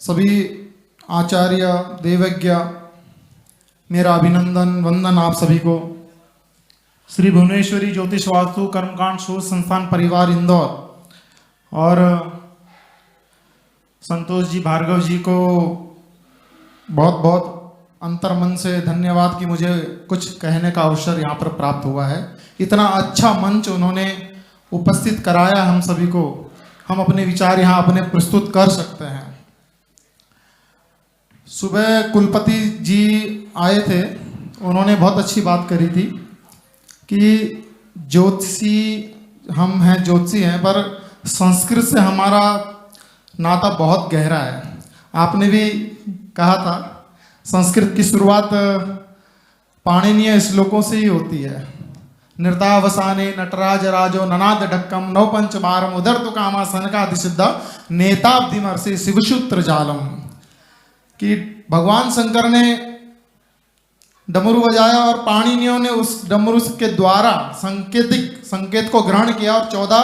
सभी आचार्य देवज्ञ मेरा अभिनंदन वंदन आप सभी को। श्री भुवनेश्वरी ज्योतिष वास्तु कर्मकांड शोध संस्थान परिवार इंदौर और संतोष जी भार्गव जी को बहुत बहुत अंतर्मन से धन्यवाद कि मुझे कुछ कहने का अवसर यहाँ पर प्राप्त हुआ है। इतना अच्छा मंच उन्होंने उपस्थित कराया हम सभी को, हम अपने विचार यहाँ अपने प्रस्तुत कर सकते हैं। सुबह कुलपति जी आए थे, उन्होंने बहुत अच्छी बात करी थी कि ज्योतिषी हम हैं, ज्योतिषी हैं, पर संस्कृत से हमारा नाता बहुत गहरा है। आपने भी कहा था संस्कृत की शुरुआत पाणिनीय श्लोकों से ही होती है। नृतावसाने नटराज राजो ननाद ढक्कम नौ पंच बारम उदर तो कामा सनकादि सिद्ध नेताब्दिमर्षि शिवशूत्र जालम, कि भगवान शंकर ने डमरू बजाया और पाणिनियों ने उस डमरू के द्वारा संकेत को ग्रहण किया और 14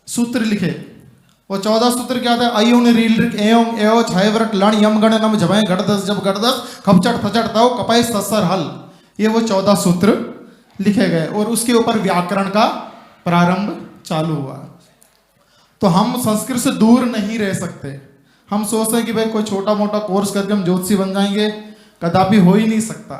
सूत्र लिखे। वो 14 सूत्र क्या था? अयुन रील एवं एव छयव्रट लण यम गण नम जभय गड़दस जब गड़दस खपचट थचट तव कपय ससर हल, ये वो 14 सूत्र लिखे गए और उसके ऊपर व्याकरण का प्रारंभ चालू हुआ। तो हम संस्कृत से दूर नहीं रह सकते। हम सोचते हैं कि भाई कोई छोटा मोटा कोर्स करके हम ज्योतिषी बन जाएंगे, कदापि हो ही नहीं सकता।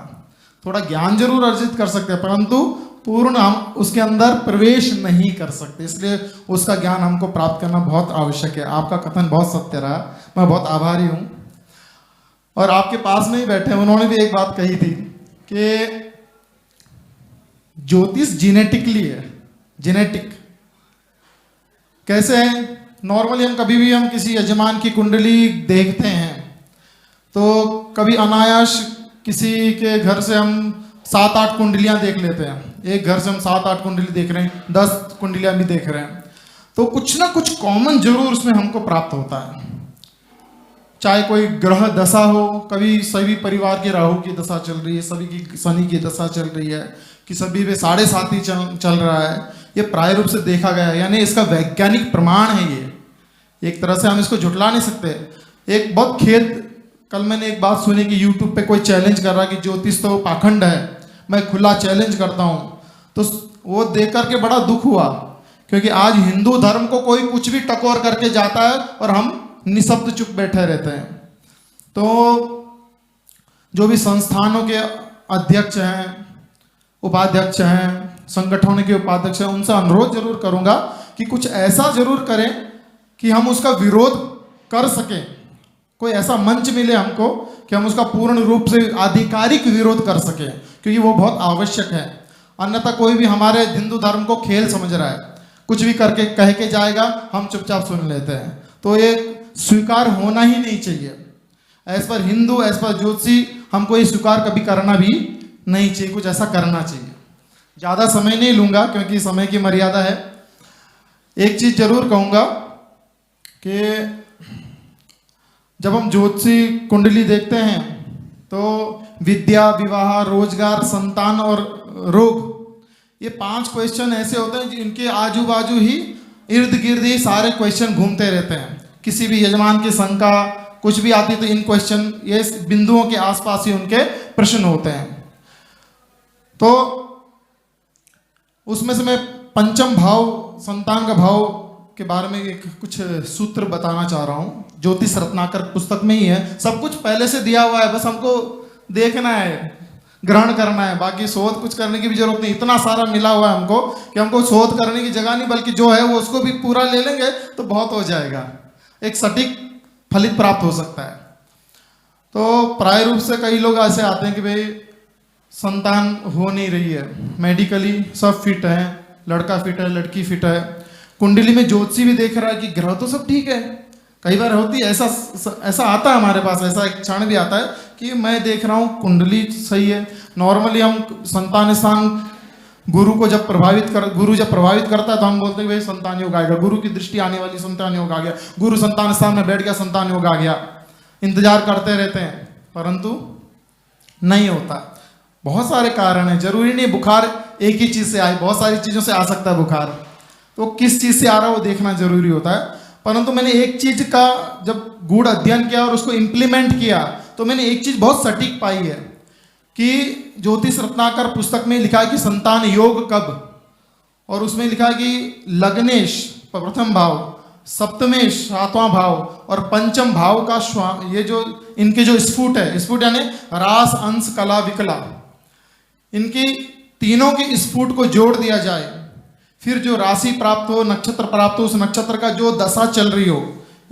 थोड़ा ज्ञान जरूर अर्जित कर सकते हैं, परंतु पूर्ण हम उसके अंदर प्रवेश नहीं कर सकते। इसलिए उसका ज्ञान हमको प्राप्त करना बहुत आवश्यक है। आपका कथन बहुत सत्य रहा, मैं बहुत आभारी हूँ। और आपके पास में ही बैठे, उन्होंने भी एक बात कही थी कि ज्योतिष जेनेटिकली है। जेनेटिक कैसे है? नॉर्मली हम कभी भी हम किसी यजमान की कुंडली देखते हैं तो कभी अनायास किसी के घर से हम 7-8 कुंडलियां देख लेते हैं। एक घर से हम 7-8 कुंडली देख रहे हैं, 10 कुंडलियां भी देख रहे हैं, तो कुछ ना कुछ कॉमन जरूर उसमें हमको प्राप्त होता है। चाहे कोई ग्रह दशा हो, कभी सभी परिवार के राहु की दशा चल रही है, सभी की शनि की दशा चल रही है, कि सभी पे 7.5 ही चल रहा है। ये प्राय रूप से देखा गया है, यानी इसका वैज्ञानिक प्रमाण है। ये एक तरह से हम इसको झुटला नहीं सकते। एक बहुत कल मैंने एक बात सुनी कि यूट्यूब पे कोई चैलेंज कर रहा है कि ज्योतिष तो पाखंड है, मैं खुला चैलेंज करता हूँ। तो वो देख करके बड़ा दुख हुआ, क्योंकि आज हिंदू धर्म को कोई कुछ भी टकोर करके जाता है और हम निशब्द चुप बैठे रहते हैं। तो जो भी संस्थानों के अध्यक्ष हैं, उपाध्यक्ष हैं, संगठनों के उपाध्यक्ष हैं, उनसे अनुरोध जरूर करूंगा कि कुछ ऐसा जरूर करें कि हम उसका विरोध कर सकें। कोई ऐसा मंच मिले हमको कि हम उसका पूर्ण रूप से आधिकारिक विरोध कर सकें, क्योंकि वो बहुत आवश्यक है। अन्यथा कोई भी हमारे हिंदू धर्म को खेल समझ रहा है, कुछ भी करके कह के जाएगा, हम चुपचाप सुन लेते हैं। तो ये स्वीकार होना ही नहीं चाहिए। As per Hindu, as per ज्योतिषी हमको ये स्वीकार कभी करना भी नहीं चाहिए, कुछ ऐसा करना चाहिए। ज़्यादा समय नहीं लूँगा क्योंकि समय की मर्यादा है। एक चीज़ जरूर कहूँगा कि जब हम ज्योतिषी कुंडली देखते हैं तो विद्या, विवाह, रोजगार, संतान और रोग, ये 5 क्वेश्चन ऐसे होते हैं जिनके आजू बाजू ही इर्द गिर्द ही सारे क्वेश्चन घूमते रहते हैं। किसी भी यजमान की शंका कुछ भी आती तो इन क्वेश्चन, ये बिंदुओं के आसपास ही उनके प्रश्न होते हैं। तो उसमें से मैं पंचम भाव, संतान का भाव के बारे में एक कुछ सूत्र बताना चाह रहा हूँ। ज्योतिष रत्नाकर पुस्तक में ही है, सब कुछ पहले से दिया हुआ है, बस हमको देखना है, ग्रहण करना है। बाकी शोध कुछ करने की भी जरूरत नहीं, इतना सारा मिला हुआ है हमको कि हमको शोध करने की जगह नहीं, बल्कि जो है वो उसको भी पूरा ले लेंगे तो बहुत हो जाएगा, एक सटीक फलित प्राप्त हो सकता है। तो प्राय रूप से कई लोग ऐसे आते हैं कि भाई संतान हो नहीं रही है, मेडिकली सब फिट है, लड़का फिट है, लड़की फिट है, कुंडली में ज्योतिषी भी देख रहा है कि ग्रह तो सब ठीक है। कई बार होती है ऐसा आता है हमारे पास, ऐसा एक क्षण भी आता है कि मैं देख रहा हूँ कुंडली सही है। नॉर्मली हम संतान स्थान गुरु जब प्रभावित करता है तो हम बोलते हैं भाई संतान योग आ गया, गुरु की दृष्टि आने वाली, संतान योग आ गया, गुरु संतान स्थान में बैठ गया, संतान योग आ गया। इंतजार करते रहते हैं, परंतु नहीं होता। बहुत सारे कारण हैं, जरूरी नहीं बुखार एक ही चीज से आए, बहुत सारी चीजों से आ सकता है बुखार। तो किस चीज से आ रहा है वो देखना जरूरी होता है। परंतु मैंने एक चीज का जब गूढ़ अध्ययन किया और उसको इम्प्लीमेंट किया तो मैंने एक चीज बहुत सटीक पाई है कि ज्योतिष रत्नाकर पुस्तक में लिखा है कि संतान योग कब, और उसमें लिखा है कि लग्नेश प्रथम भाव, सप्तमेश सातवां भाव और पंचम भाव का ये जो इनके जो स्फुट है, स्फुट यानी रास अंश कला विकला, इनकी तीनों की स्फुट को जोड़ दिया जाए, फिर जो राशि प्राप्त हो, नक्षत्र प्राप्त हो, उस नक्षत्र का जो दशा चल रही हो,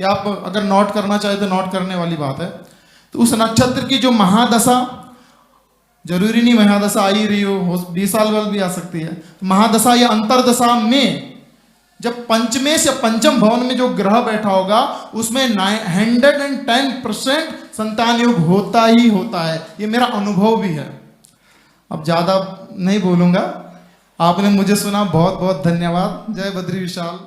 ये आप अगर नोट करना चाहे तो नोट करने वाली बात है, तो उस नक्षत्र की जो महादशा, जरूरी नहीं महादशा आ ही रही हो 20 साल बाद भी आ सकती है, तो महादशा या अंतरदशा में जब पंचमेश या पंचम भवन में जो ग्रह बैठा होगा उसमें 110% संतान योग होता ही होता है। ये मेरा अनुभव भी है। अब ज्यादा नहीं बोलूंगा, आपने मुझे सुना, बहुत बहुत धन्यवाद। जय बद्री विशाल।